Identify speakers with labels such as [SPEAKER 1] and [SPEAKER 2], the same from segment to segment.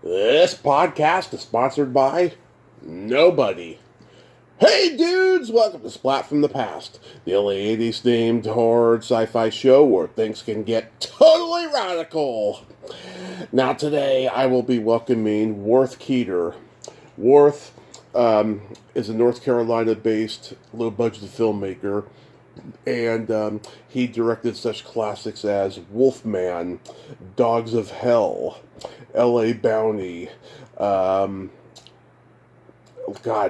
[SPEAKER 1] This podcast is sponsored by nobody. Hey dudes, welcome to Splat from the Past, the only 80s themed horror sci-fi show where things can get totally radical. Now today I will be welcoming Worth Keeter. Worth is a North Carolina-based low-budget filmmaker, and he directed such classics as Wolfman, Dogs of Hell, L.A. Bounty, God,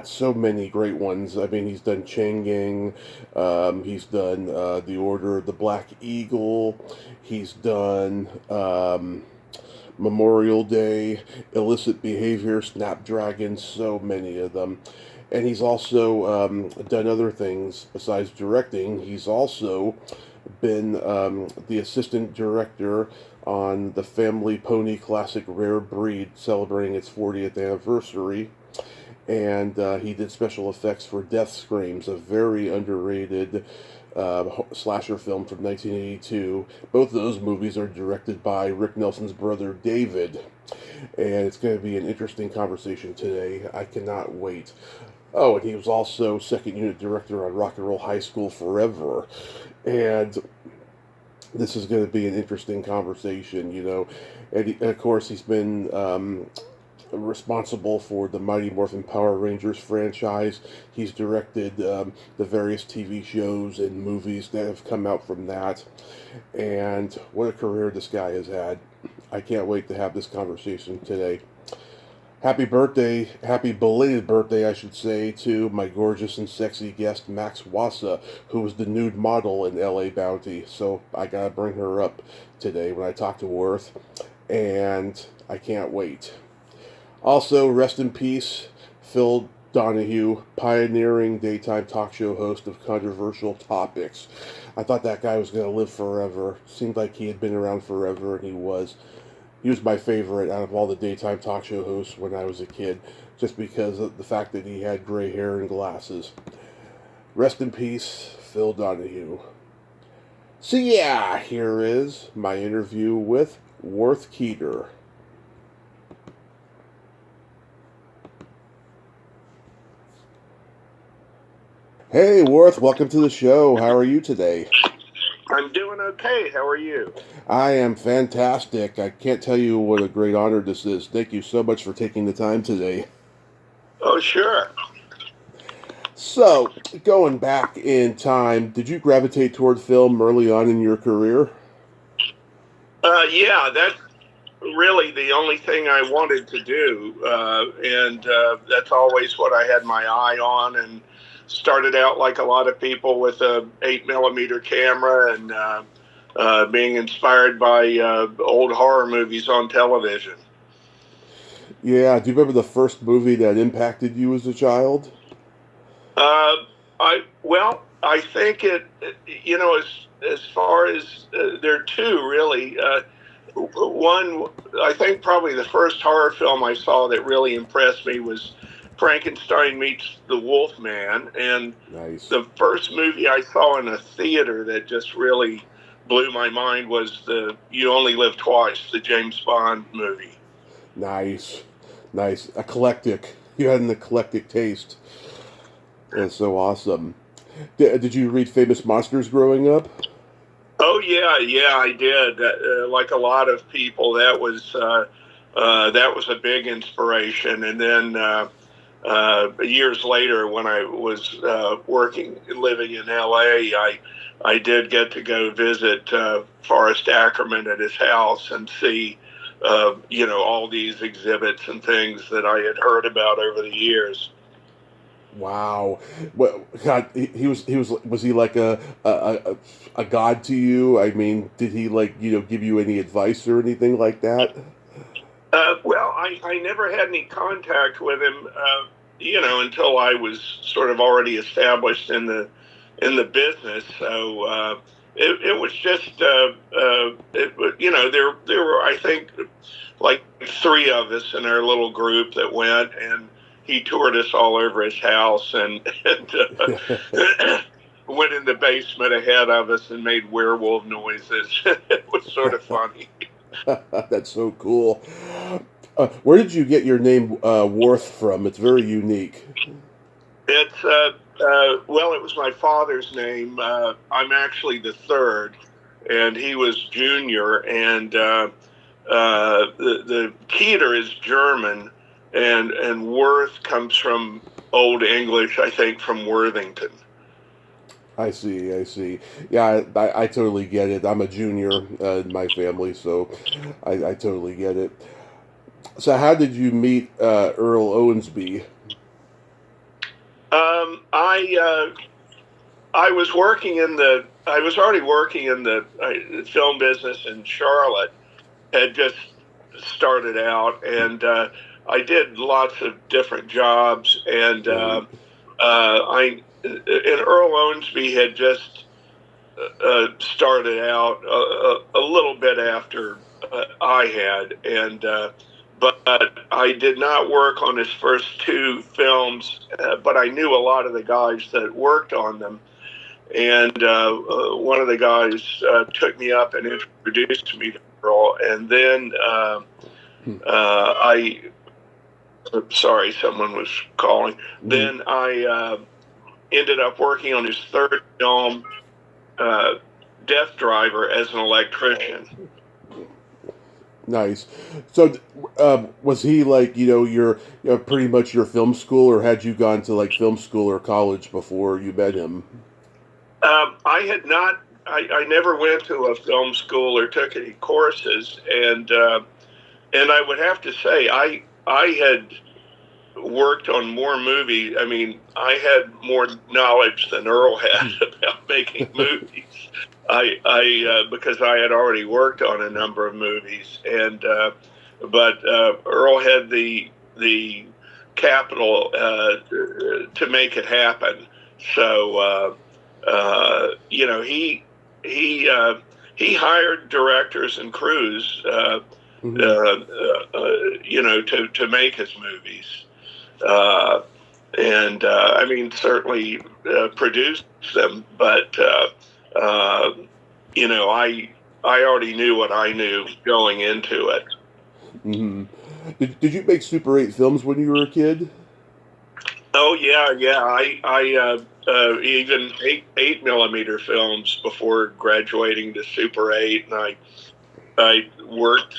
[SPEAKER 1] so many great ones. I mean, he's done Changing, he's done The Order of the Black Eagle, he's done Memorial Day, Illicit Behavior, Snapdragon, so many of them. And he's also done other things besides directing. He's also been the assistant director on the Family Pony Classic Rare Breed, celebrating its 40th anniversary. And he did special effects for Death Screams, a very underrated slasher film from 1982. Both of those movies are directed by Rick Nelson's brother David, and it's going to be an interesting conversation today. I cannot wait. Oh, and he was also second unit director on Rock and Roll High School Forever, and this is going to be an interesting conversation, you know. And of course, he's been responsible for the Mighty Morphin Power Rangers franchise. He's directed the various TV shows and movies that have come out from that. And what a career this guy has had. I can't wait to have this conversation today. Happy birthday, happy belated birthday, I should say, to my gorgeous and sexy guest, Max Wassa, who was the nude model in L.A. Bounty. So I gotta bring her up today when I talk to Worth. And I can't wait. Also, rest in peace, Phil Donahue, pioneering daytime talk show host of controversial topics. I thought that guy was going to live forever. Seemed like he had been around forever, and he was. He was my favorite out of all the daytime talk show hosts when I was a kid, just because of the fact that he had gray hair and glasses. Rest in peace, Phil Donahue. So yeah, here is my interview with Worth Keeter. Hey, Worth, welcome to the show. How are you today?
[SPEAKER 2] I'm doing okay. How are you?
[SPEAKER 1] I am fantastic. I can't tell you what a great honor this is. Thank you so much for taking the time today.
[SPEAKER 2] Oh, sure.
[SPEAKER 1] So, going back in time, did you gravitate toward film early on in your career?
[SPEAKER 2] Yeah, that's really the only thing I wanted to do, and that's always what I had my eye on. And started out like a lot of people with a 8mm camera, and being inspired by old horror movies on television.
[SPEAKER 1] Yeah, do you remember the first movie that impacted you as a child?
[SPEAKER 2] I think as far as there are two really. One, I think probably the first horror film I saw that really impressed me was Frankenstein Meets the Wolfman, and
[SPEAKER 1] Nice.
[SPEAKER 2] the first movie I saw in a theater that just really blew my mind was the You Only Live Twice, the James Bond movie.
[SPEAKER 1] Nice. Nice. Eclectic. You had an eclectic taste. That's so awesome. Did you read Famous Monsters growing up?
[SPEAKER 2] Oh yeah, I did. Like a lot of people, that was a big inspiration. And then years later, when I was living in L.A., I did get to go visit Forrest Ackerman at his house and see all these exhibits and things that I had heard about over the years.
[SPEAKER 1] Wow, well, God, was he like a god to you? I mean, did he give you any advice or anything like that?
[SPEAKER 2] I never had any contact with him, until I was sort of already established in the business. So it was just, there were, I think, like three of us in our little group that went, and he toured us all over his house and went in the basement ahead of us and made werewolf noises. It was sort of funny.
[SPEAKER 1] That's so cool. Where did you get your name Worth from? It's very unique.
[SPEAKER 2] It's well, it was my father's name. I'm actually the third, and he was junior. And the Keeter is German, and Worth comes from Old English, I think, from Worthington.
[SPEAKER 1] I see, I see. Yeah, I totally get it. I'm a junior in my family, so I totally get it. So, how did you meet Earl Owensby?
[SPEAKER 2] I was working in the. I was already working in the film business in Charlotte. Had just started out, and I did lots of different jobs, and
[SPEAKER 1] Right.
[SPEAKER 2] I and Earl Owensby had just started out a little bit after I had, and but I did not work on his first two films, but I knew a lot of the guys that worked on them, and one of the guys took me up and introduced me to Earl, and then I. Sorry, someone was calling.
[SPEAKER 1] Mhm.
[SPEAKER 2] Then I ended up working on his third film, uh, Death Driver, as an electrician.
[SPEAKER 1] Nice. So, was he like your pretty much your film school, or had you gone to like film school or college before you met him?
[SPEAKER 2] I had not. I never went to a film school or took any courses, and I would have to say I had worked on more movies. I mean, I had more knowledge than Earl had about making movies. I because I had already worked on a number of movies, and but Earl had the capital to make it happen. So he he hired directors and crews,
[SPEAKER 1] Hmm.
[SPEAKER 2] to make his movies. Uh, and I mean, certainly produced them, but uh, I already knew what I knew going into it.
[SPEAKER 1] Hmm. Did you make Super 8 films when you were a kid?
[SPEAKER 2] Oh yeah, yeah. I even 8 millimeter films before graduating to Super 8, and I worked,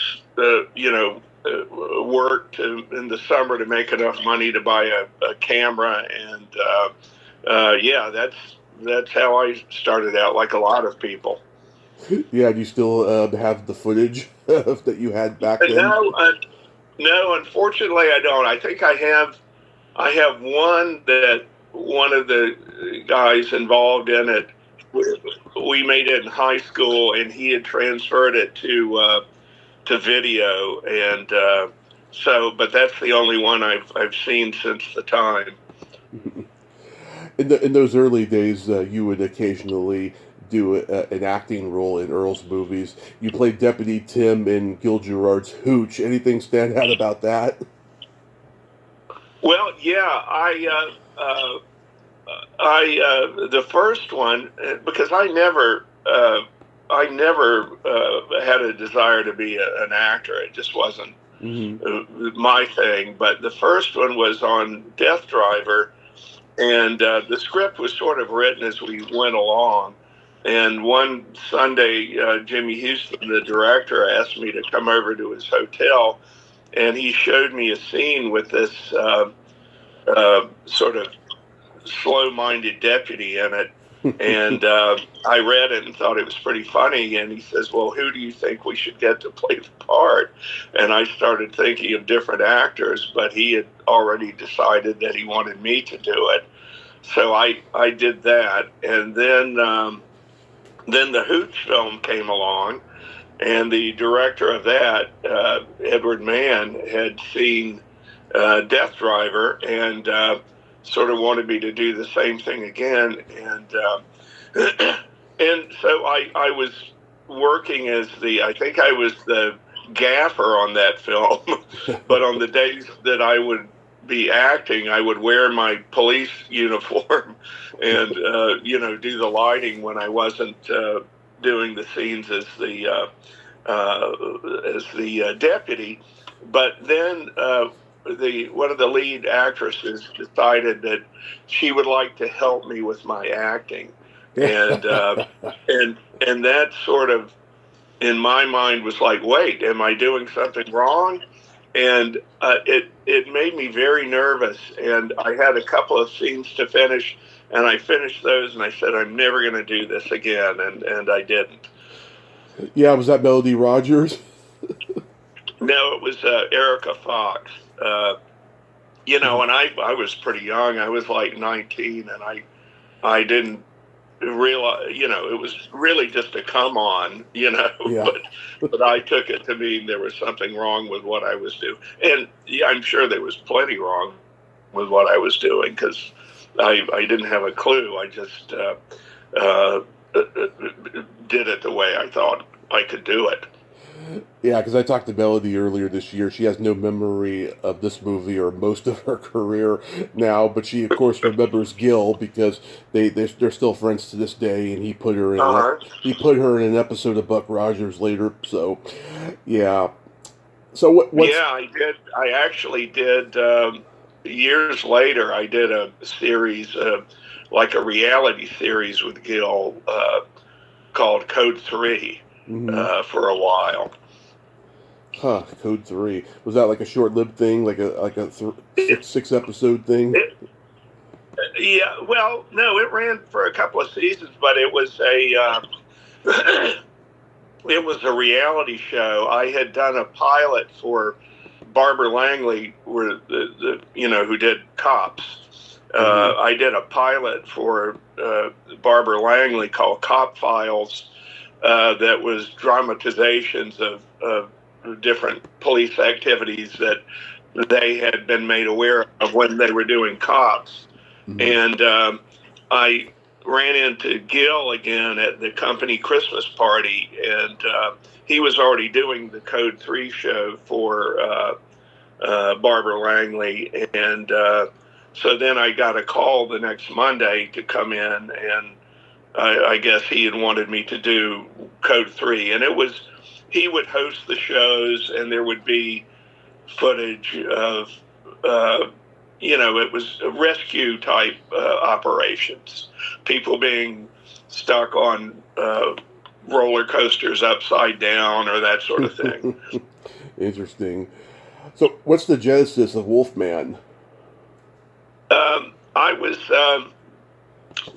[SPEAKER 2] worked in the summer to make enough money to buy a camera, and yeah, that's how I started out, like a lot of people.
[SPEAKER 1] Yeah, do you still have the footage that you had back then?
[SPEAKER 2] No, no, unfortunately, I don't. I think I have one that one of the guys involved in it. We made it in high school, and he had transferred it to video, and so. But that's the only one I've seen since the time.
[SPEAKER 1] In those early days, you would occasionally do an acting role in Earl's movies. You played Deputy Tim in Gil Gerard's Hooch. Anything stand out about that?
[SPEAKER 2] Well, yeah, the first one, because I never had a desire to be an actor. It just wasn't
[SPEAKER 1] Hmm.
[SPEAKER 2] my thing. But the first one was on Death Driver, and the script was sort of written as we went along. And one Sunday, Jimmy Houston, the director, asked me to come over to his hotel, and he showed me a scene with this sort of slow-minded deputy in it. And I read it and thought it was pretty funny. And he says, "Well, who do you think we should get to play the part?" And I started thinking of different actors, but he had already decided that he wanted me to do it. So I did that, and then the Hooch film came along, and the director of that, Edward Mann, had seen Death Driver, and sort of wanted me to do the same thing again, and so I was working as I think I was the gaffer on that film, but on the days that I would be acting, I would wear my police uniform and do the lighting when I wasn't doing the scenes as the deputy. But then one of the lead actresses decided that she would like to help me with my acting, and and that sort of in my mind was like, wait, am I doing something wrong? And it made me very nervous. And I had a couple of scenes to finish, and I finished those, and I said, I'm never going to do this again, and I didn't.
[SPEAKER 1] Yeah, was that Melody Rogers?
[SPEAKER 2] No, it was Erica Fox. And I was pretty young. I was like 19, and I didn't realize, it was really just a come on,
[SPEAKER 1] Yeah.
[SPEAKER 2] but I took it to mean there was something wrong with what I was doing. And yeah, I'm sure there was plenty wrong with what I was doing, because I didn't have a clue. I just did it the way I thought I could do it.
[SPEAKER 1] Yeah, because I talked to Melody earlier this year. She has no memory of this movie or most of her career now, but she, of course, remembers Gil because they're still friends to this day. And
[SPEAKER 2] Uh-huh.
[SPEAKER 1] he put her in an episode of Buck Rogers later. So, yeah. So what's
[SPEAKER 2] Yeah, I did. I actually did. Years later, I did a series, like a reality series with Gil, called Code 3,
[SPEAKER 1] mhm.
[SPEAKER 2] for a while.
[SPEAKER 1] Code 3? Was that like a short-lived thing, like a
[SPEAKER 2] It,
[SPEAKER 1] six episode thing?
[SPEAKER 2] it, yeah, well, no, it ran for a couple of seasons, but it was it was a reality show. I had done a pilot for Barbara Langley, where who did Cops.
[SPEAKER 1] Hmm.
[SPEAKER 2] I did a pilot for Barbara Langley called Cop Files, that was dramatizations of different police activities that they had been made aware of when they were doing Cops.
[SPEAKER 1] Hmm.
[SPEAKER 2] And I ran into Gil again at the company Christmas party, and he was already doing the Code 3 show for Barbara Langley. And so then I got a call the next Monday to come in, and I guess he had wanted me to do Code 3. And he would host the shows, and there would be footage of, it was rescue type operations, people being stuck on roller coasters upside down or that sort of thing.
[SPEAKER 1] Interesting. So, what's the genesis of Wolfman?
[SPEAKER 2] I was,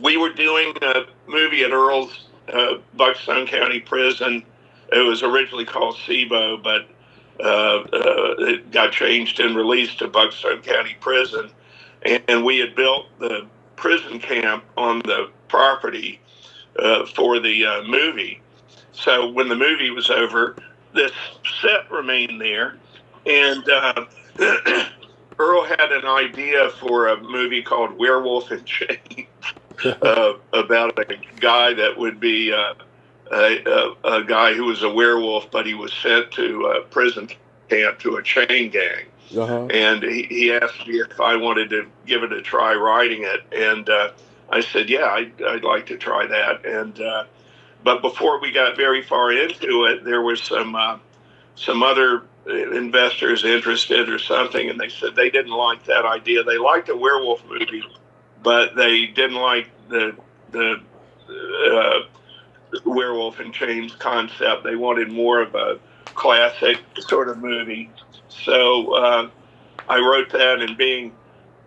[SPEAKER 2] we were doing a movie at Earl's Buckstone County Prison. It was originally called SIBO, but it got changed and released to Buckstone County Prison. And we had built the prison camp on the property for the movie. So when the movie was over, this set remained there. And Earl had an idea for a movie called Werewolf in Chains, about a guy that would be a guy who was a werewolf, but he was sent to a prison camp to a chain gang.
[SPEAKER 1] Uh-huh.
[SPEAKER 2] And he asked me if I wanted to give it a try writing it. And I said, yeah, I'd like to try that. And but before we got very far into it, there was some other investors interested or something, and they said they didn't like that idea. They liked a werewolf movie, but they didn't like the Werewolf in Chains concept. They wanted more of a classic sort of movie. So I wrote that, and being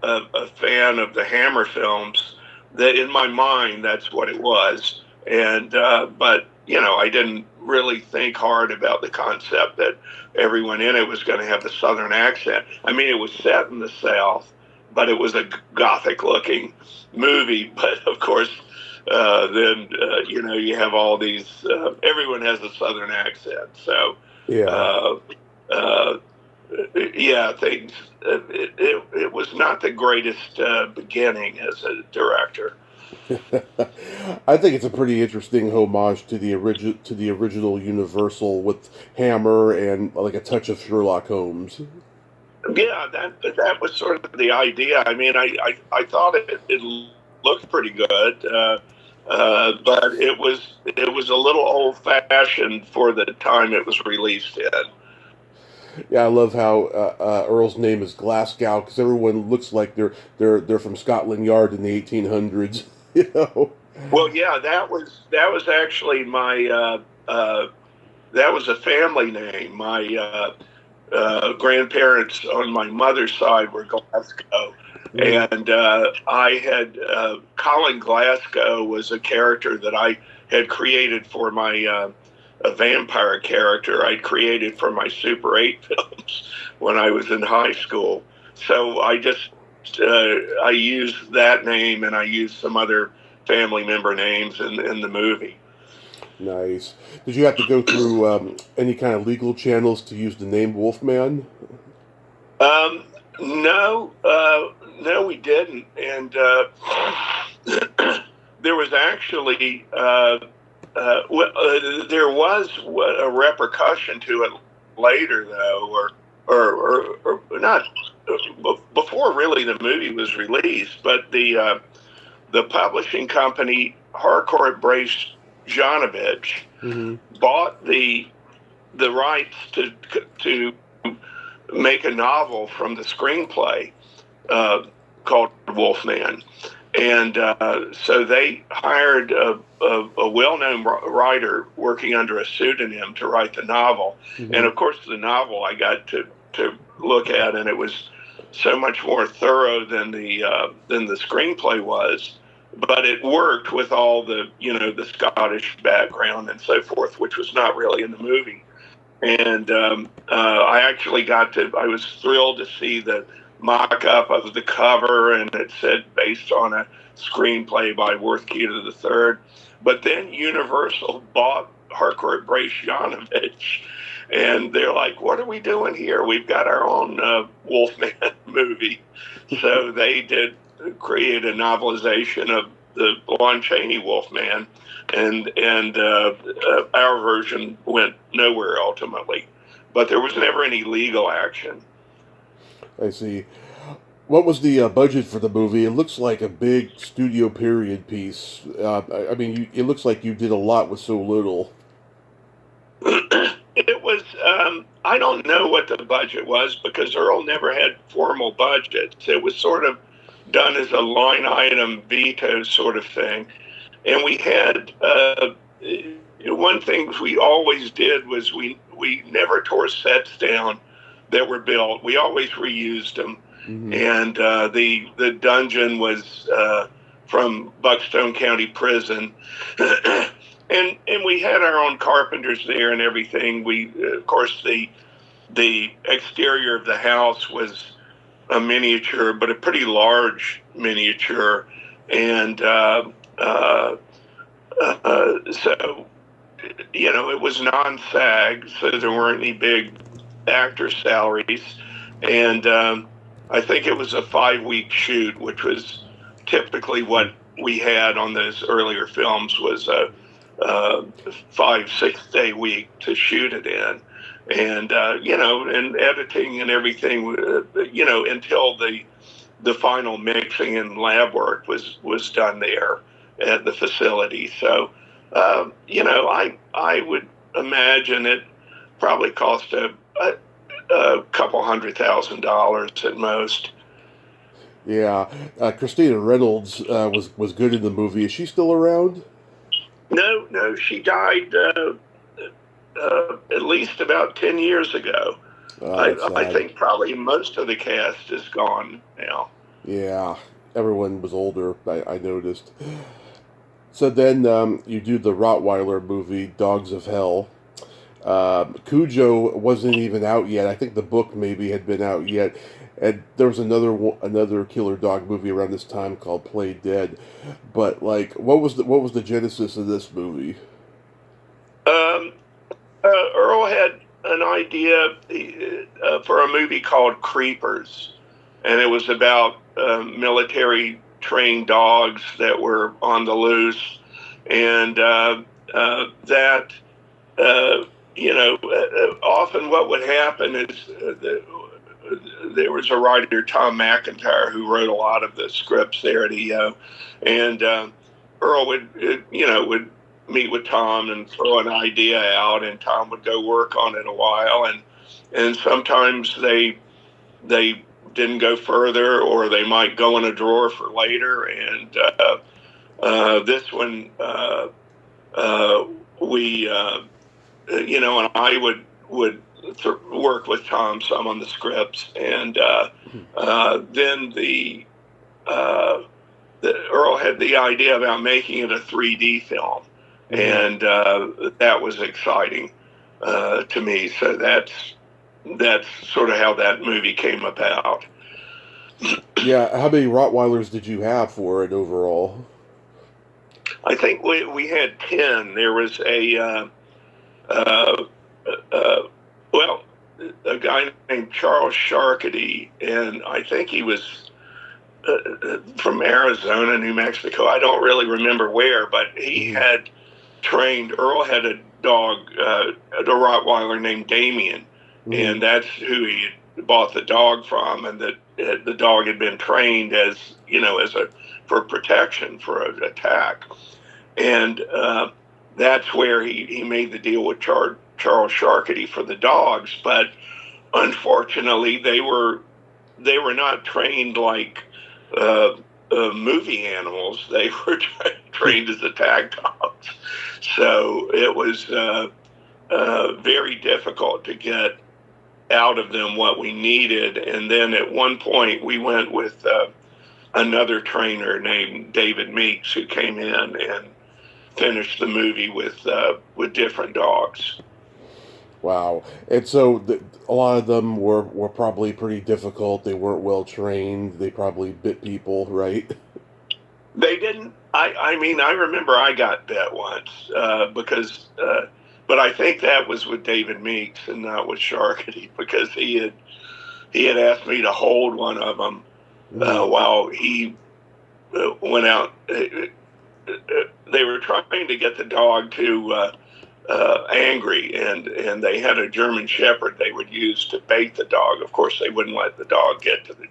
[SPEAKER 2] a fan of the Hammer films, that in my mind that's what it was. And but I didn't really think hard about the concept that everyone in it was going to have the Southern accent. I mean, it was set in the South, but it was a Gothic-looking movie. But of course, then you have all these. Everyone has a Southern accent, so
[SPEAKER 1] Yeah.
[SPEAKER 2] uh, uh, yeah, things. It was not the greatest beginning as a director.
[SPEAKER 1] I think it's a pretty interesting homage to the original Universal with Hammer and like a touch of Sherlock Holmes.
[SPEAKER 2] Yeah, that was sort of the idea. I mean, I thought it looked pretty good, but it was a little old fashioned for the time it was released in.
[SPEAKER 1] Yeah, I love how Earl's name is Glasgow because everyone looks like they're from Scotland Yard in the 1800s. You know.
[SPEAKER 2] Well, yeah, that was actually my that was a family name. My grandparents on my mother's side were Glasgow,
[SPEAKER 1] Mm.
[SPEAKER 2] and I had Colin Glasgow was a character that I had created for my a vampire character I'd created for my Super 8 films when I was in high school. So I used that name and I used some other family member names in the movie.
[SPEAKER 1] Nice. Did you have to go through any kind of legal channels to use the name Wolfman?
[SPEAKER 2] Um, no, no, we didn't. And there was actually there was a repercussion to it later, though, or not before really the movie was released. But the publishing company Harcourt Brace Janovich
[SPEAKER 1] Mm-hmm.
[SPEAKER 2] bought the rights to make a novel from the screenplay uh, called Wolfman. And so they hired a well-known writer working under a pseudonym to write the novel. And
[SPEAKER 1] Mm-hmm.
[SPEAKER 2] of course, the novel I got to look at, and it was so much more thorough than the screenplay was. But it worked with all the the Scottish background and so forth, which was not really in the movie. And I actually I was thrilled to see the mock up of the cover, and it said based on a screenplay by Worth Keeter the third. But then Universal bought Harcourt Brace Janovich, and they're like, what are we doing here? We've got our own Wolfman movie. So they did create a novelization of the Lon Chaney Wolfman, and our version went nowhere ultimately, but there was never any legal action.
[SPEAKER 1] I see. What was the budget for the movie? It looks like a big studio period piece. I mean, it looks like you did a lot with so little.
[SPEAKER 2] It was I don't know what the budget was because Earl never had formal budgets. It was sort of done as a line item veto sort of thing, and we had one thing we always did was we never tore sets down that were built. We always reused them,
[SPEAKER 1] Mm-hmm.
[SPEAKER 2] and the dungeon was from Buckstone County Prison. And we had our own carpenters there and everything. We of course the exterior of the house was a miniature, but a pretty large miniature, and so it was non-SAG, so there weren't any big actor salaries, and I think it was a 5-week shoot, which was typically what we had on those earlier films was a 5-6 day week to shoot it in, and and editing and everything, until the final mixing and lab work was done there at the facility. So, I would imagine it probably cost a couple $100,000 at most.
[SPEAKER 1] Yeah, Christina Reynolds was good in the movie. Is she still around?
[SPEAKER 2] No, no, she died at least about 10 years ago.
[SPEAKER 1] Oh, that's
[SPEAKER 2] I
[SPEAKER 1] sad.
[SPEAKER 2] think probably most of the cast is gone now.
[SPEAKER 1] Yeah, everyone was older. I noticed. So then you do the Rottweiler movie, Dogs of Hell. Cujo wasn't even out yet. I think the book maybe had been out yet, and there was another killer dog movie around this time called Play Dead. But like, what was the genesis of this movie?
[SPEAKER 2] Um, Earl had an idea for a movie called Creepers, and it was about military trained dogs that were on the loose, and that often what would happen is there was a writer, Tom McIntyre, who wrote a lot of the scripts there at EO, and Earl would meet with Tom and throw an idea out, and Tom would go work on it a while, and sometimes they didn't go further, or they might go in a drawer for later. And this one, we, and I would work with Tom some on the scripts, and then Earl had the idea about making it a 3D film, and that was exciting to me. So that's sort of how that movie came about.
[SPEAKER 1] Yeah, how many Rottweilers did you have for it overall?
[SPEAKER 2] I think we had 10. There was uh, well, a guy named Charles Sharkety, and I think he was from Arizona, New Mexico. I don't really remember where, but he had trained. Earl had a dog, a Rottweiler named Damien, and that's who he had bought the dog from, and the dog had been trained as for protection, for an attack, and that's where he made the deal with Charles Sharkety for the dogs. But unfortunately, they were not trained like movie animals. They were trained as attack dogs. So it was very difficult to get out of them what we needed. And then at one point we went with another trainer named David Meeks, who came in and finished the movie with different dogs.
[SPEAKER 1] Wow. And so a lot of them were probably pretty difficult. They weren't well trained. They probably bit people, right?
[SPEAKER 2] They didn't. I mean, I remember I got bit once because, but I think that was with David Meeks and not with Sharkety, because he had asked me to hold one of them while he went out. They were trying to get the dog to angry, and they had a German Shepherd they would use to bait the dog. Of course, they wouldn't let the dog get to the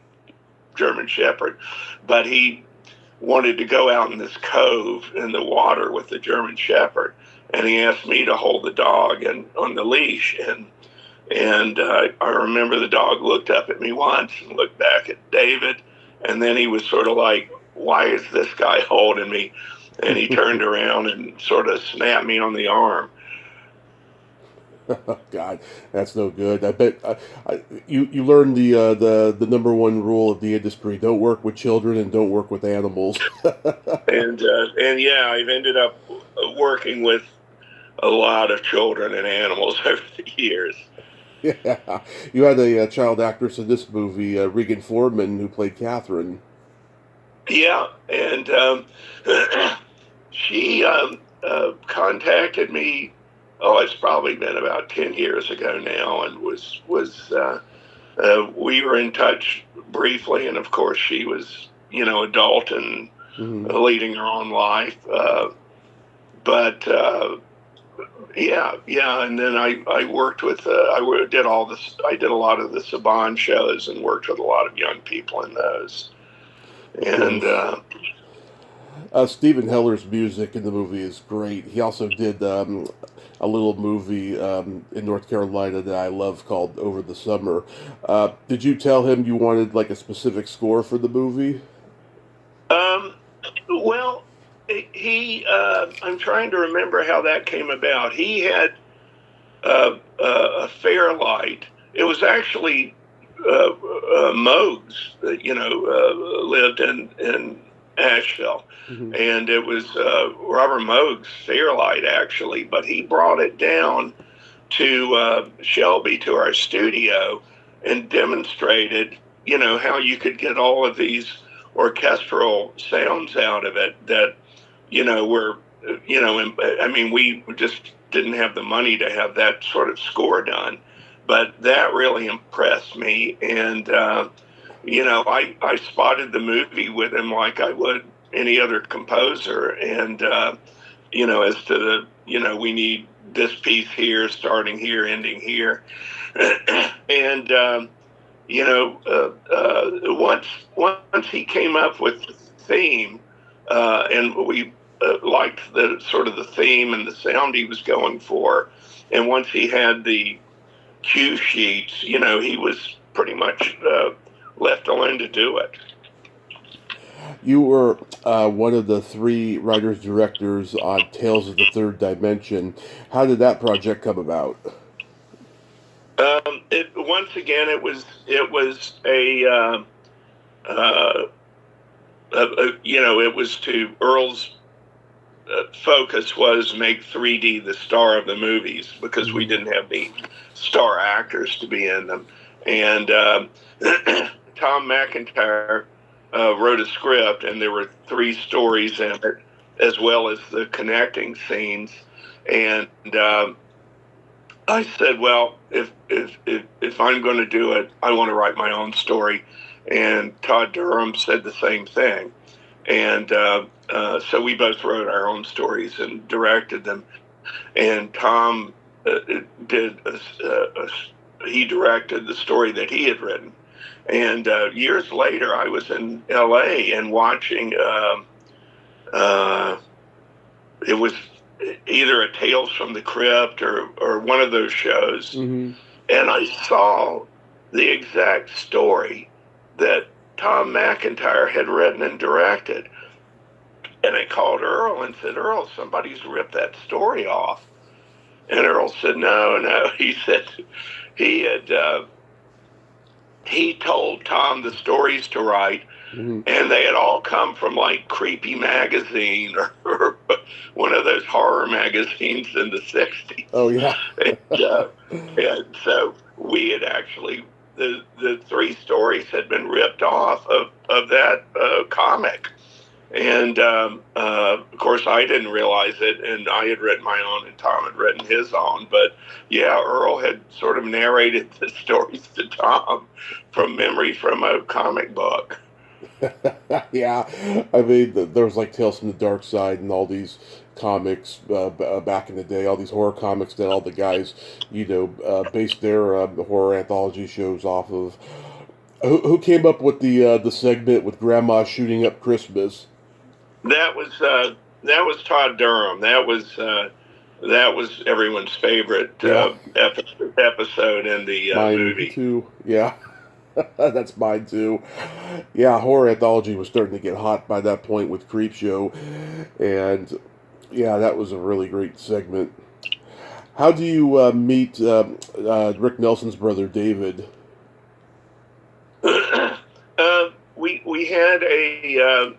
[SPEAKER 2] German Shepherd, but he wanted to go out in this cove in the water with the German Shepherd, and he asked me to hold the dog and on the leash, and I remember the dog looked up at me once and looked back at David, and then he was sort of like, "Why is this guy holding me?" And he turned around and sort of snapped me on the arm.
[SPEAKER 1] God, that's no good. I bet you learned the number one rule of the industry: don't work with children and don't work with animals.
[SPEAKER 2] And yeah, I've ended up working with a lot of children and animals over the years.
[SPEAKER 1] Yeah, you had a child actress in this movie, Regan Foreman, who played Catherine.
[SPEAKER 2] Yeah, and she contacted me. Oh, it's probably been about 10 years ago now, and we were in touch briefly, and of course she was, adult and leading her own life. But yeah, and then I worked with did all this. I did a lot of the Saban shows and worked with a lot of young people in those. And
[SPEAKER 1] Steven Heller's music in the movie is great. He also did a little movie in North Carolina that I love called Over the Summer. Did you tell him you wanted like a specific score for the movie?
[SPEAKER 2] Well, he I'm trying to remember how that came about. He had a Fairlight. It was actually Moog's that lived in Asheville, and it was Robert Moog's Fairlight actually, but he brought it down to Shelby, to our studio, and demonstrated how you could get all of these orchestral sounds out of it that were I mean, we just didn't have the money to have that sort of score done, but that really impressed me. And I spotted the movie with him like I would any other composer, and as to we need this piece here, starting here, ending here. And once he came up with the theme, and we liked the sort of the theme and the sound he was going for, and once he had the cue sheets. He was pretty much left alone to do it.
[SPEAKER 1] You were one of the 3 writers directors on Tales of the Third Dimension. How did that project come about?
[SPEAKER 2] It once again, it was it was to Earl's focus was make 3D the star of the movies because we didn't have the star actors to be in them, and Tom McIntyre wrote a script, and there were 3 stories in it, as well as the connecting scenes. And I said, well, if I'm going to do it, I want to write my own story. And Todd Durham said the same thing. And so we both wrote our own stories and directed them. And Tom he directed the story that he had written. And years later, I was in L.A. and watching, it was either a Tales from the Crypt or one of those shows. And I saw the exact story that Tom McIntyre had written and directed. And I called Earl and said, Earl, somebody's ripped that story off. And Earl said, no. He said he told Tom the stories to write, and they had all come from like Creepy Magazine or one of those horror magazines in the 60s.
[SPEAKER 1] Oh, yeah.
[SPEAKER 2] And so we had actually, the 3 stories had been ripped off of that comic. And, of course, I didn't realize it, and I had written my own, and Tom had written his own. But, yeah, Earl had sort of narrated the stories to Tom from memory from a comic book.
[SPEAKER 1] Yeah, I mean, there was like Tales from the Dark Side and all these comics back in the day, all these horror comics that all the guys, based their horror anthology shows off of. Who came up with the segment with Grandma shooting up Christmas?
[SPEAKER 2] That was Todd Durham. That was everyone's favorite episode in the
[SPEAKER 1] mine
[SPEAKER 2] movie.
[SPEAKER 1] Too. Yeah. That's mine too. Yeah, horror anthology was starting to get hot by that point with Creepshow, and yeah, that was a really great segment. How do you meet Rick Nelson's brother David?
[SPEAKER 2] We had a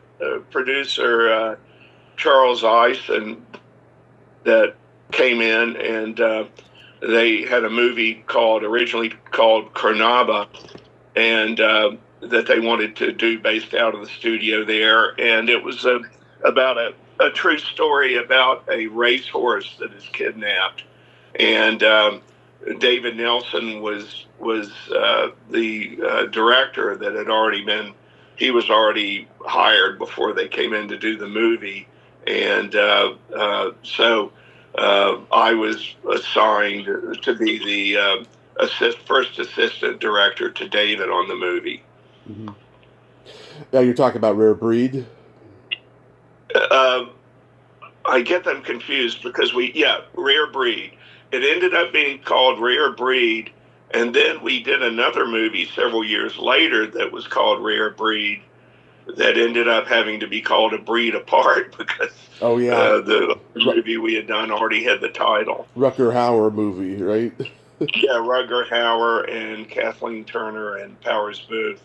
[SPEAKER 2] producer, Charles Eisen, that came in, and they had a movie originally called Carnaba, and that they wanted to do based out of the studio there. And it was about a true story about a racehorse that is kidnapped. And David Nelson was the director that had already been, he was already hired before they came in to do the movie. And so I was assigned to be the first assistant director to David on the movie.
[SPEAKER 1] Now you're talking about Rare Breed?
[SPEAKER 2] I get them confused because Rare Breed. It ended up being called Rare Breed, and then we did another movie several years later that was called Rare Breed that ended up having to be called A Breed Apart because the movie we had done already had the title.
[SPEAKER 1] Rutger Hauer movie, right?
[SPEAKER 2] Yeah, Rutger Hauer and Kathleen Turner and Powers Booth.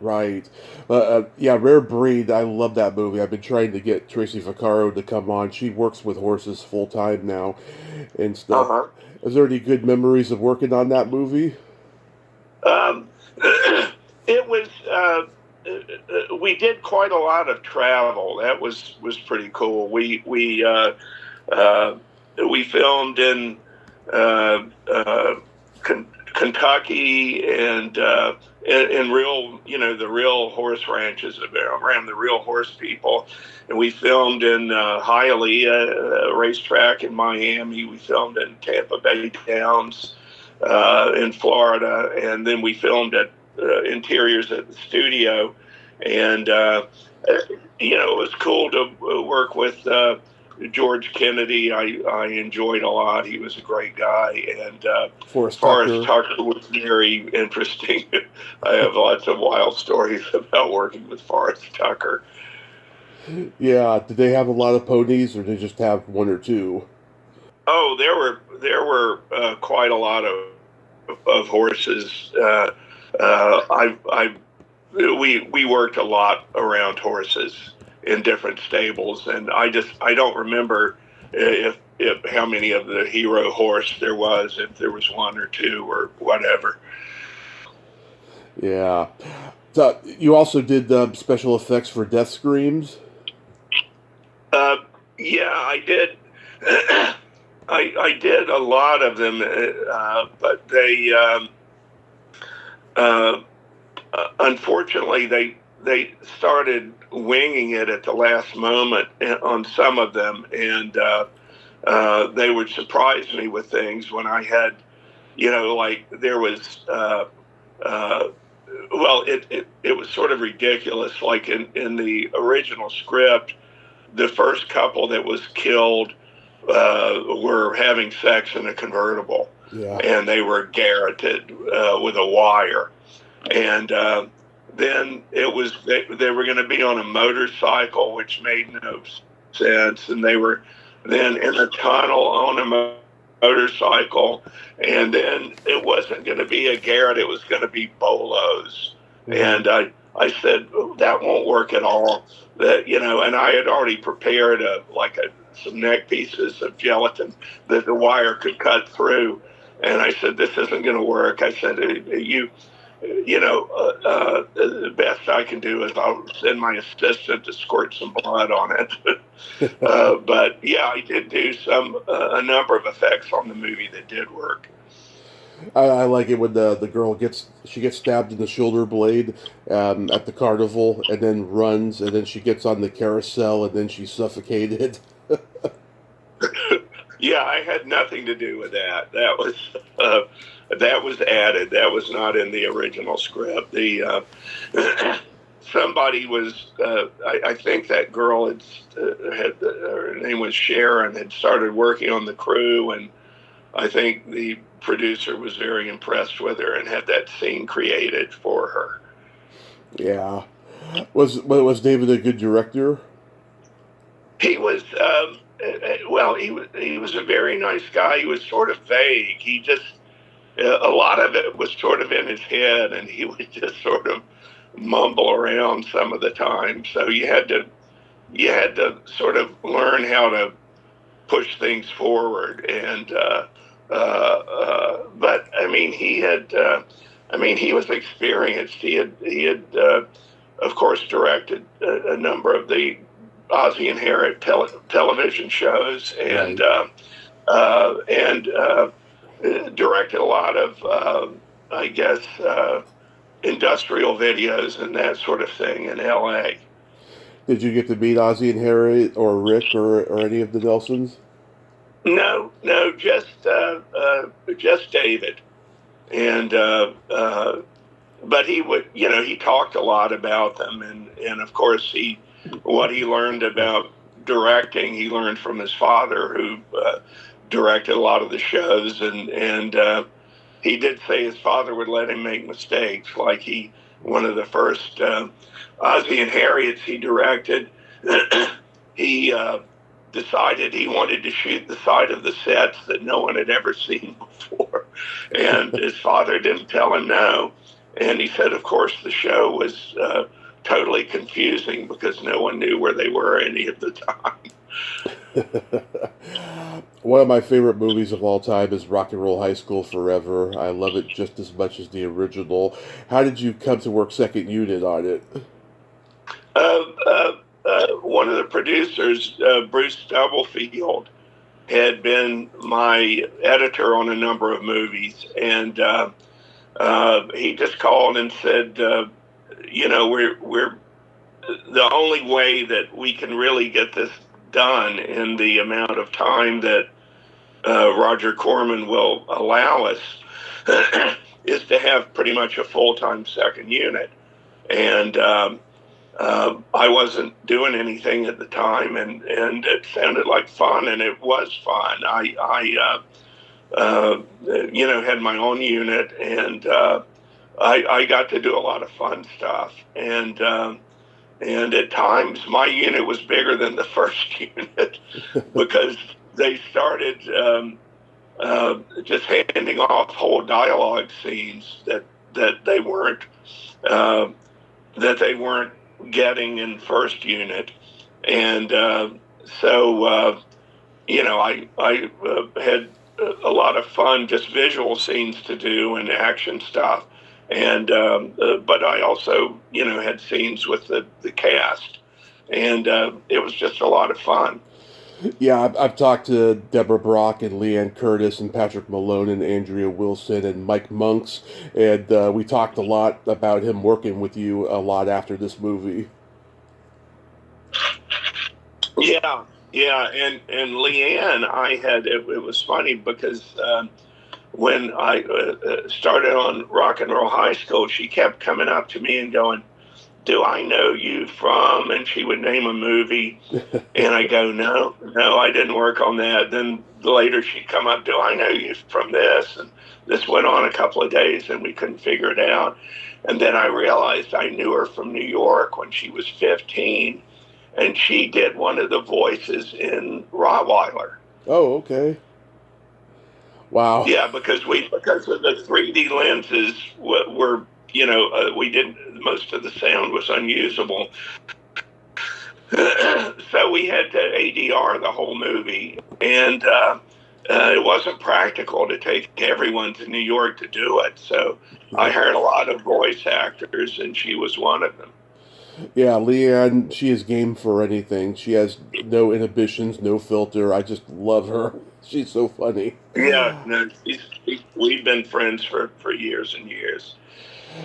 [SPEAKER 1] Right. Rare Breed, I love that movie. I've been trying to get Tracy Ficarro to come on. She works with horses full time now and stuff. Is there any good memories of working on that movie?
[SPEAKER 2] It was, we did quite a lot of travel. That was pretty cool. We filmed in Kentucky and in real, the real horse ranches around the real horse people. And we filmed in Hialeah, a racetrack in Miami. We filmed in Tampa Bay Downs in Florida. And then we filmed at interiors at the studio. And, it was cool to work with George Kennedy, I enjoyed a lot. He was a great guy, and
[SPEAKER 1] Forrest
[SPEAKER 2] Forrest
[SPEAKER 1] Tucker.
[SPEAKER 2] Tucker was very interesting. I have lots of wild stories about working with Forrest Tucker.
[SPEAKER 1] Yeah, did they have a lot of ponies, or did they just have one or two?
[SPEAKER 2] Oh, there were quite a lot of horses. I we worked a lot around horses in different stables, and I don't remember if how many of the hero horse there was, if there was one or two or whatever.
[SPEAKER 1] Yeah. So you also did special effects for death screams.
[SPEAKER 2] Uh, yeah, I did. I did a lot of them, but they uh, unfortunately they started winging it at the last moment on some of them, and they would surprise me with things when I had, like there was. Well, it was sort of ridiculous. Like in the original script, the first couple that was killed were having sex in a convertible,
[SPEAKER 1] Yeah.
[SPEAKER 2] and they were garroted with a wire. And then it was they were going to be on a motorcycle, which made no sense, and they were then in a tunnel on a motorcycle, and then it wasn't going to be a garret; it was going to be bolos.
[SPEAKER 1] Hmm.
[SPEAKER 2] And I said that won't work at all. That and I had already prepared some neck pieces of gelatin that the wire could cut through. And I said, this isn't going to work. I said, the best I can do is I'll send my assistant to squirt some blood on it. But yeah, I did do a number of effects on the movie that did work.
[SPEAKER 1] I like it when the girl gets stabbed in the shoulder blade at the carnival, and then runs, and then she gets on the carousel, and then she's suffocated.
[SPEAKER 2] Yeah, I had nothing to do with that. That was added. That was not in the original script. The somebody was. I think that girl had her name was Sharon, had started working on the crew, and I think the producer was very impressed with her and had that scene created for her.
[SPEAKER 1] Yeah. Was David a good director?
[SPEAKER 2] He was. Well, he was a very nice guy. He was sort of vague. He just a lot of it was sort of in his head, and he would just sort of mumble around some of the time. So you had to sort of learn how to push things forward. And but I mean, he was experienced. He had of course directed a number of the Ozzie and Harriet television shows, and
[SPEAKER 1] Right.
[SPEAKER 2] directed a lot of, I guess, industrial videos and that sort of thing in L.A.
[SPEAKER 1] Did you get to meet Ozzy and Harriet or Rick or any of the Nelsons?
[SPEAKER 2] No, no, just David, and but he talked a lot about them, and of course what he learned about directing, he learned from his father, who directed a lot of the shows, and he did say his father would let him make mistakes. Like one of the first Ozzie and Harriet's he directed, he decided he wanted to shoot the side of the sets that no one had ever seen before, and his father didn't tell him no. And he said, of course, the show was totally confusing because no one knew where they were any of the time.
[SPEAKER 1] One of my favorite movies of all time is Rock and Roll High School Forever. I love it just as much as the original. How did you come to work second unit on it?
[SPEAKER 2] Uh, One of the producers, Bruce Stubblefield, had been my editor on a number of movies, and he just called and said, we're the only way that we can really get this done in the amount of time that Roger Corman will allow us is to have pretty much a full-time second unit. And I wasn't doing anything at the time, and it sounded like fun, and it was fun. Had my own unit, and I got to do a lot of fun stuff. And at times, my unit was bigger than the first unit because they started just handing off whole dialogue scenes that they weren't uh, that they weren't getting in first unit, and I had a lot of fun, just visual scenes to do and action stuff, and but I also had scenes with the cast, and it was just a lot of fun.
[SPEAKER 1] Yeah, I've talked to Deborah Brock and Leanne Curtis and Patrick Malone and Andrea Wilson and Mike Monks, and we talked a lot about him working with you a lot after this movie.
[SPEAKER 2] Yeah, yeah, and Leanne, it was funny because when I started on Rock and Roll High School, she kept coming up to me and going, "Do I know you from?" And she would name a movie, and I go, "No, no, I didn't work on that." Then later she'd come up, "Do I know you from this?" And this went on a couple of days, and we couldn't figure it out. And then I realized I knew her from New York when she was 15, and she did one of the voices in Rottweiler.
[SPEAKER 1] Oh, okay. Wow.
[SPEAKER 2] Yeah, because of the 3D lenses were we didn't, most of the sound was unusable, so we had to ADR the whole movie, and it wasn't practical to take everyone to New York to do it. So I hired a lot of voice actors, and she was one of them.
[SPEAKER 1] Yeah, Leanne, she is game for anything. She has no inhibitions, no filter. I just love her. She's so funny.
[SPEAKER 2] Yeah, no, we've been friends for years and years.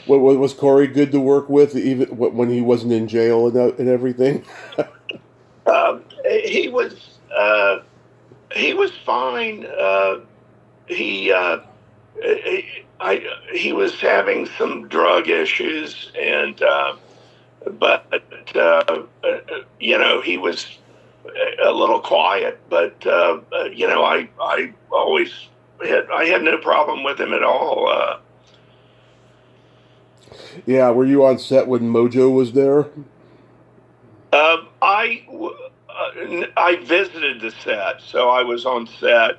[SPEAKER 1] Was Corey good to work with, even when he wasn't in jail and everything?
[SPEAKER 2] He was fine. He he was having some drug issues, and but he was a little quiet. But I always I had no problem with him at all.
[SPEAKER 1] Yeah, were you on set when Mojo was there?
[SPEAKER 2] I visited the set, so I was on set.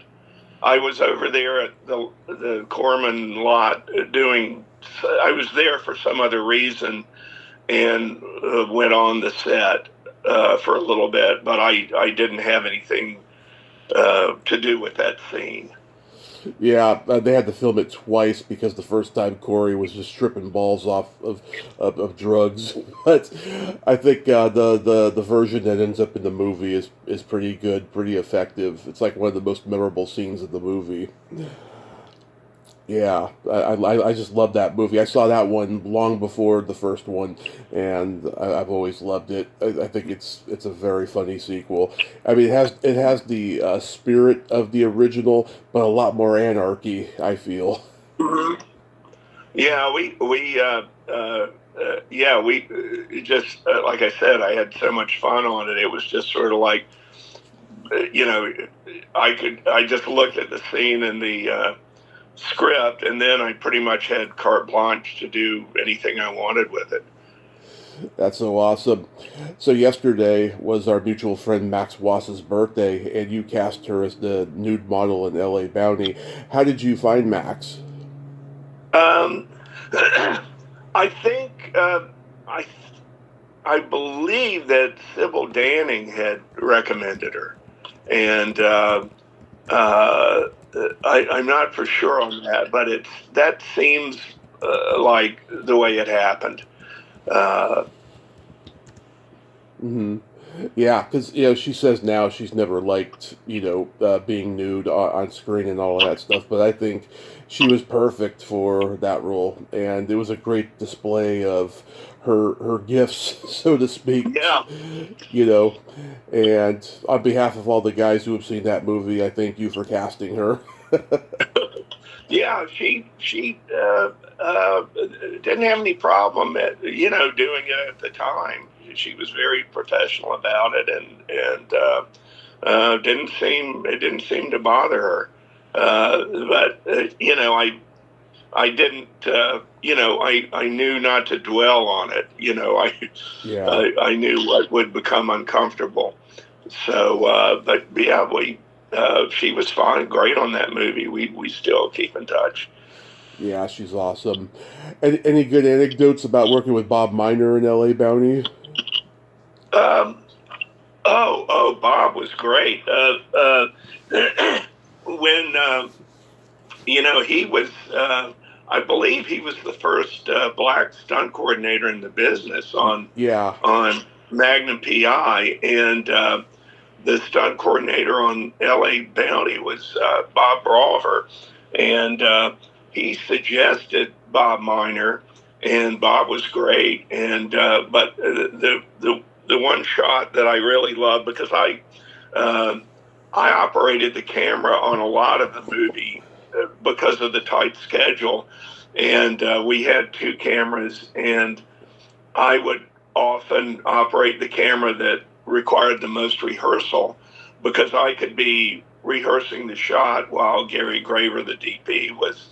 [SPEAKER 2] I was over there at the Corman lot doing. I was there for some other reason, and went on the set for a little bit, but I didn't have anything to do with that scene.
[SPEAKER 1] Yeah, they had to film it twice because the first time Corey was just stripping balls off of drugs. But I think the version that ends up in the movie is pretty good, pretty effective. It's like one of the most memorable scenes of the movie. Yeah, I just love that movie. I saw that one long before the first one, and I've always loved it. I think it's a very funny sequel. I mean, it has the spirit of the original, but a lot more anarchy, I feel.
[SPEAKER 2] Mhm. Yeah, we just like I said, I had so much fun on it. It was just sort of like you know, I just looked at the scene in the script, and then I pretty much had carte blanche to do anything I wanted with it.
[SPEAKER 1] That's so awesome. So yesterday was our mutual friend Max Wass's birthday, and you cast her as the nude model in L.A. Bounty. How did you find Max?
[SPEAKER 2] Um, I think I I believe that Sybil Danning had recommended her, and I'm not for sure on that, but that seems like the way it happened. Uh,
[SPEAKER 1] Hmm. Yeah, because she says now she's never liked being nude on screen and all of that stuff. But I think she was perfect for that role, and it was a great display of her gifts, so to speak.
[SPEAKER 2] yeah,
[SPEAKER 1] You know, and on behalf of all the guys who have seen that movie, I thank you for casting her.
[SPEAKER 2] yeah, she didn't have any problem at doing it at the time. she was very professional about it, and it didn't seem to bother her. But I didn't, I knew not to dwell on it.
[SPEAKER 1] Yeah.
[SPEAKER 2] I knew what would become uncomfortable. So, but yeah, she was fine, great on that movie. We still keep in touch.
[SPEAKER 1] Yeah, she's awesome. Any good anecdotes about working with Bob Miner in L.A. Bounty?
[SPEAKER 2] Um, Bob was great. When he was, I believe he was the first black stunt coordinator in the business
[SPEAKER 1] Yeah.
[SPEAKER 2] on Magnum PI, and the stunt coordinator on L.A. Bounty was Bob Brawler, and he suggested Bob Miner, and Bob was great. And but the one shot that I really loved, because I operated the camera on a lot of the movie because of the tight schedule, and we had two cameras, and I would often operate the camera that required the most rehearsal, because I could be rehearsing the shot while Gary Graver, the DP, was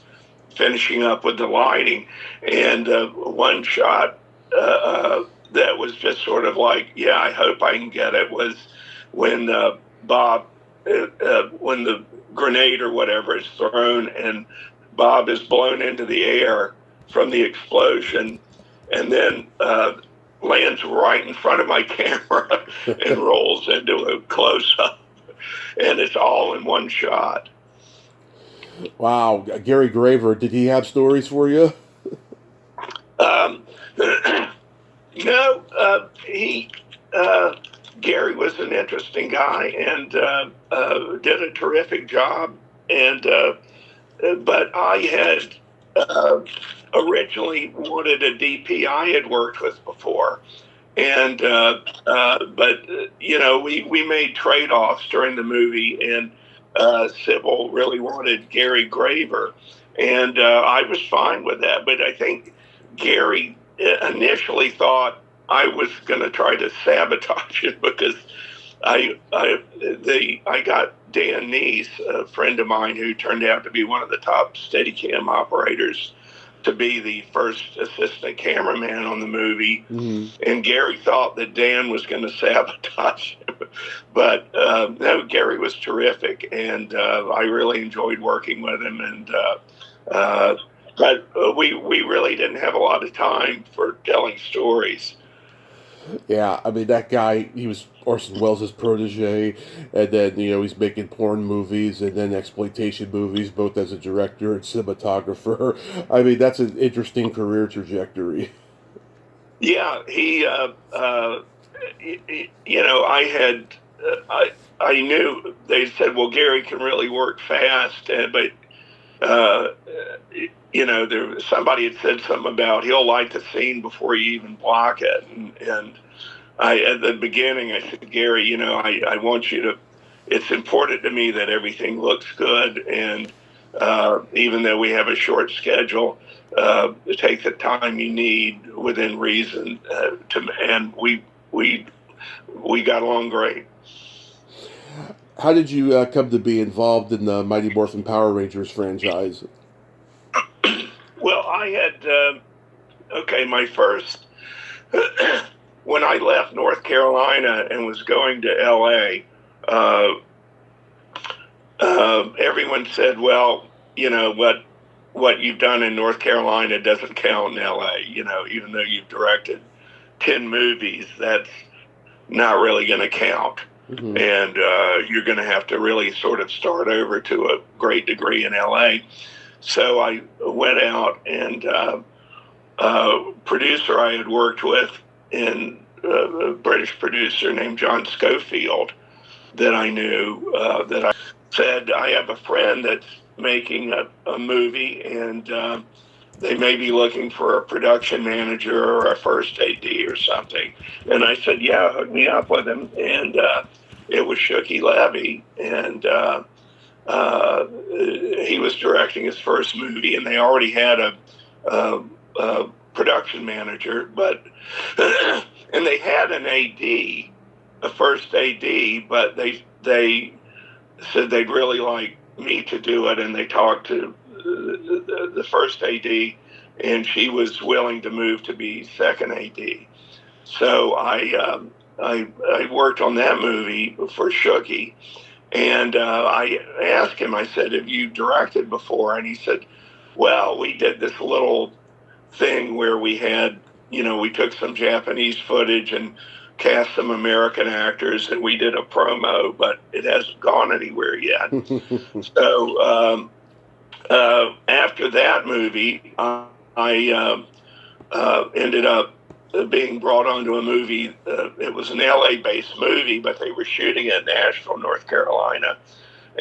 [SPEAKER 2] finishing up with the lighting. And one shot that was just sort of like, yeah, I hope I can get it, was when when the grenade or whatever is thrown and Bob is blown into the air from the explosion, and then lands right in front of my camera and rolls into a close-up, and it's all in one shot.
[SPEAKER 1] Wow, Gary Graver, did he have stories for you?
[SPEAKER 2] Um, no, Gary was an interesting guy, and did a terrific job. And but I had originally wanted a DP I had worked with before, and but we made trade-offs during the movie, and Sybil really wanted Gary Graver, and I was fine with that. But I think Gary initially thought I was going to try to sabotage it, because I got Dan Neese, a friend of mine who turned out to be one of the top Steadicam operators, to be the first assistant cameraman on the movie.
[SPEAKER 1] Mm-hmm.
[SPEAKER 2] And Gary thought that Dan was going to sabotage him. But no, Gary was terrific, and I really enjoyed working with him. And but we really didn't have a lot of time for telling stories.
[SPEAKER 1] Yeah, I mean, that guy, he was Orson Welles' protege, and then, he's making porn movies and then exploitation movies, both as a director and cinematographer. I mean, that's an interesting career trajectory.
[SPEAKER 2] Yeah, I had, I knew they said, well, Gary can really work fast, but somebody had said something about he'll light the scene before you even block it, and at the beginning I said, Gary, I want you to. It's important to me that everything looks good, and even though we have a short schedule, take the time you need within reason. And we got along great.
[SPEAKER 1] How did you come to be involved in the Mighty Morphin Power Rangers franchise?
[SPEAKER 2] Well, I had my first when I left North Carolina and was going to L.A. Everyone said, well, what you've done in North Carolina doesn't count in L.A. Even though you've directed 10 movies, that's not really going to count. Mm-hmm. And you're going to have to really sort of start over to a great degree in L.A. So I went out, and producer I had worked with, a British producer named John Schofield, that I knew, that I said, I have a friend that's making a movie, and they may be looking for a production manager or a first AD or something. And I said, yeah, hook me up with him. And it was Shooky Levy, and he was directing his first movie, and they already had a production manager, but and they had an AD, a first AD, but they said they'd really like me to do it, and they talked to the first AD, and she was willing to move to be second AD. So I worked on that movie for Shooky, and I asked him, I said, have you directed before? And he said, well, we did this little thing where we had, we took some Japanese footage and cast some American actors, and we did a promo, but it hasn't gone anywhere yet. So after that movie, I ended up being brought onto a movie. It was an LA-based movie, but they were shooting it in Nashville, North Carolina.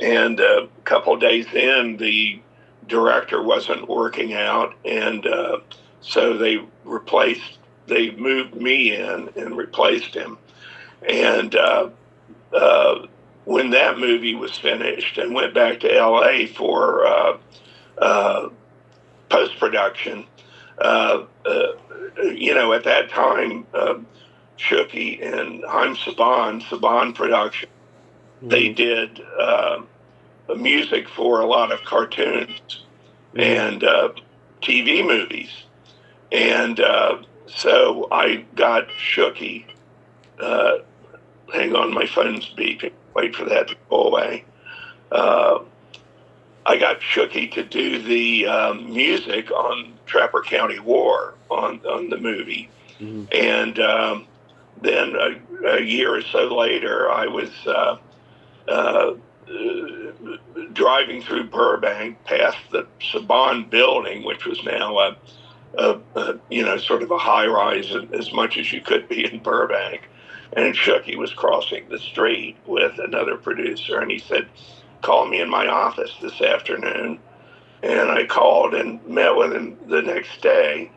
[SPEAKER 2] And a couple of days in, the director wasn't working out, and so they moved me in and replaced him. And when that movie was finished and went back to LA for post-production, at that time, Shooky and Haim Saban Production, they did music for a lot of cartoons and TV movies. And so I got Shooky. Hang on, my phone's beeping. Wait for that to go away. I got Shooky to do the music on Trapper County War on the movie. And then a year or so later, I was driving through Burbank past the Saban building, which was now sort of a high rise as much as you could be in Burbank. And Shooky was crossing the street with another producer, and he said, call me in my office this afternoon. And I called and met with him the next day,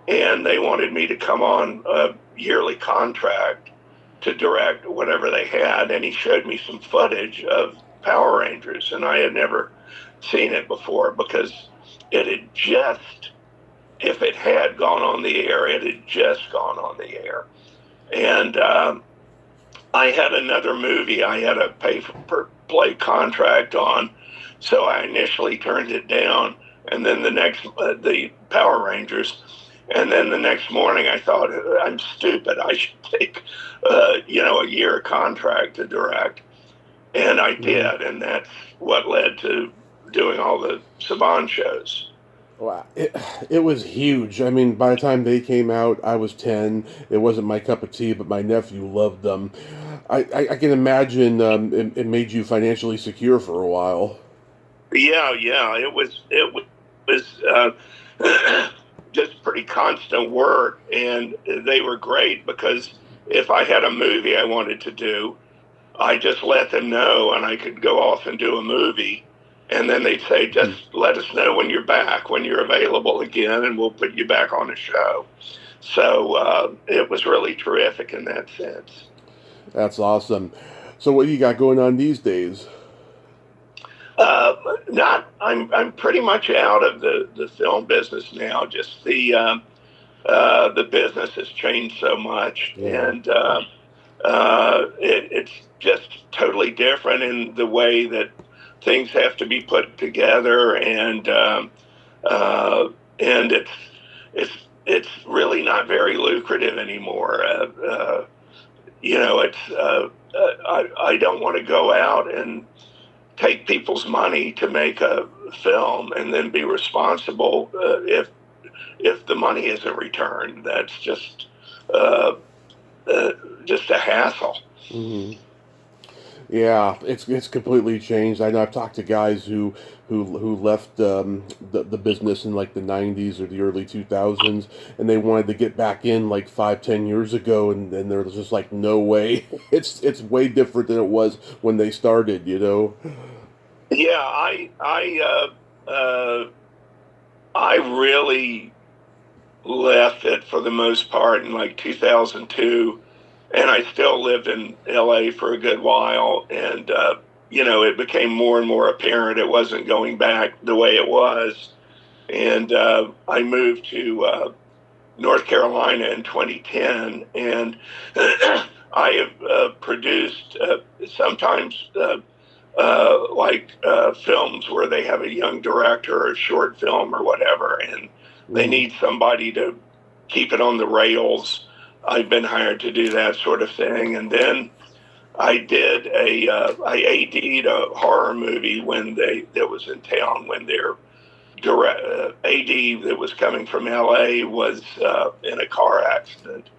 [SPEAKER 2] and they wanted me to come on a yearly contract to direct whatever they had. And he showed me some footage of Power Rangers, and I had never seen it before because it had just, if it had gone on the air, it had just gone on the air. And I had another movie I had a pay-per-play contract on, so I initially turned it down. And then the Power Rangers, and then the next morning I thought, I'm stupid. I should take, a year contract to direct. And I did, and that's what led to doing all the Saban shows.
[SPEAKER 1] Wow, it was huge. I mean, by the time they came out, I was 10. It wasn't my cup of tea, but my nephew loved them. I can imagine it made you financially secure for a while.
[SPEAKER 2] Yeah, it was just pretty constant work, and they were great because if I had a movie I wanted to do, I just let them know, and I could go off and do a movie. And then they'd say, just let us know when you're back, when you're available again, and we'll put you back on the show. So it was really terrific in that sense.
[SPEAKER 1] That's awesome. So what do you got going on these days?
[SPEAKER 2] I'm pretty much out of the film business now. Just the business has changed so much, and it's just totally different in the way that things have to be put together, and it's really not very lucrative anymore. I don't want to go out and take people's money to make a film and then be responsible if the money isn't returned. That's just a hassle.
[SPEAKER 1] Mm-hmm. Yeah, it's completely changed. I know I've talked to guys who left the business in like the 90s or the early 2000s, and they wanted to get back in like 5-10 years ago, and there was just like no way. It's way different than it was when they started,
[SPEAKER 2] Yeah, I really left it for the most part in like 2002. And I still lived in LA for a good while, and it became more and more apparent it wasn't going back the way it was. And I moved to North Carolina in 2010, and I have produced sometimes films where they have a young director or a short film or whatever, and they need somebody to keep it on the rails. I've been hired to do that sort of thing, and then I did I AD'd a horror movie that was in town when their AD that was coming from LA was in a car accident,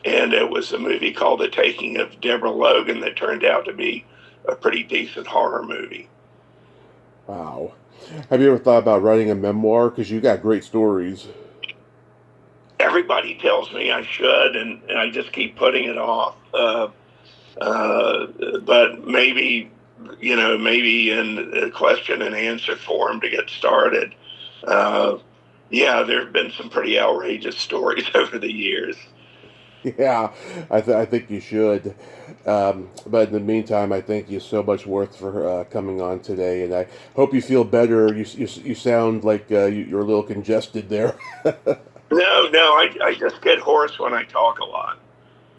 [SPEAKER 2] and it was a movie called The Taking of Deborah Logan that turned out to be a pretty decent horror movie.
[SPEAKER 1] Wow. Have you ever thought about writing a memoir? Because you got great stories.
[SPEAKER 2] Everybody tells me I should, and I just keep putting it off. But maybe, maybe in a question and answer form to get started. Yeah, there have been some pretty outrageous stories over the years.
[SPEAKER 1] Yeah, I think you should. But in the meantime, I thank you so much, Worth, for coming on today, and I hope you feel better. You sound like you're a little congested there.
[SPEAKER 2] No, I just get hoarse when I talk a lot.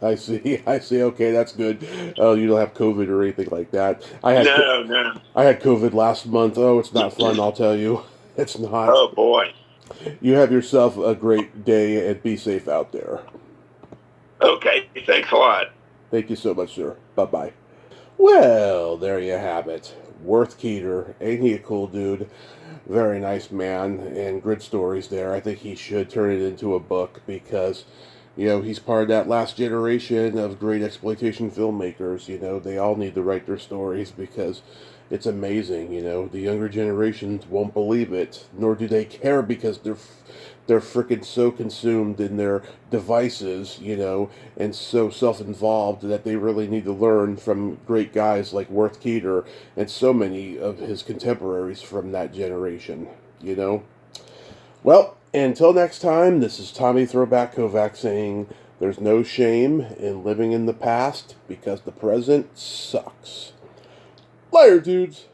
[SPEAKER 1] I see. I see. Okay, that's good. Oh, you don't have COVID or anything like that.
[SPEAKER 2] No.
[SPEAKER 1] I had COVID last month. Oh, it's not fun. I'll tell you, it's not.
[SPEAKER 2] Oh boy.
[SPEAKER 1] You have yourself a great day and be safe out there.
[SPEAKER 2] Okay, thanks a lot.
[SPEAKER 1] Thank you so much, sir. Bye bye. Well, there you have it. Worth Keeter. Ain't he a cool dude? Very nice man and good stories there. I think he should turn it into a book because, he's part of that last generation of great exploitation filmmakers. They all need to write their stories because it's amazing. The younger generations won't believe it, nor do they care because they're freaking so consumed in their devices, and so self-involved that they really need to learn from great guys like Worth Keeter and so many of his contemporaries from that generation. Well, until next time, this is Tommy Throwback Kovac saying there's no shame in living in the past because the present sucks. Later, dudes!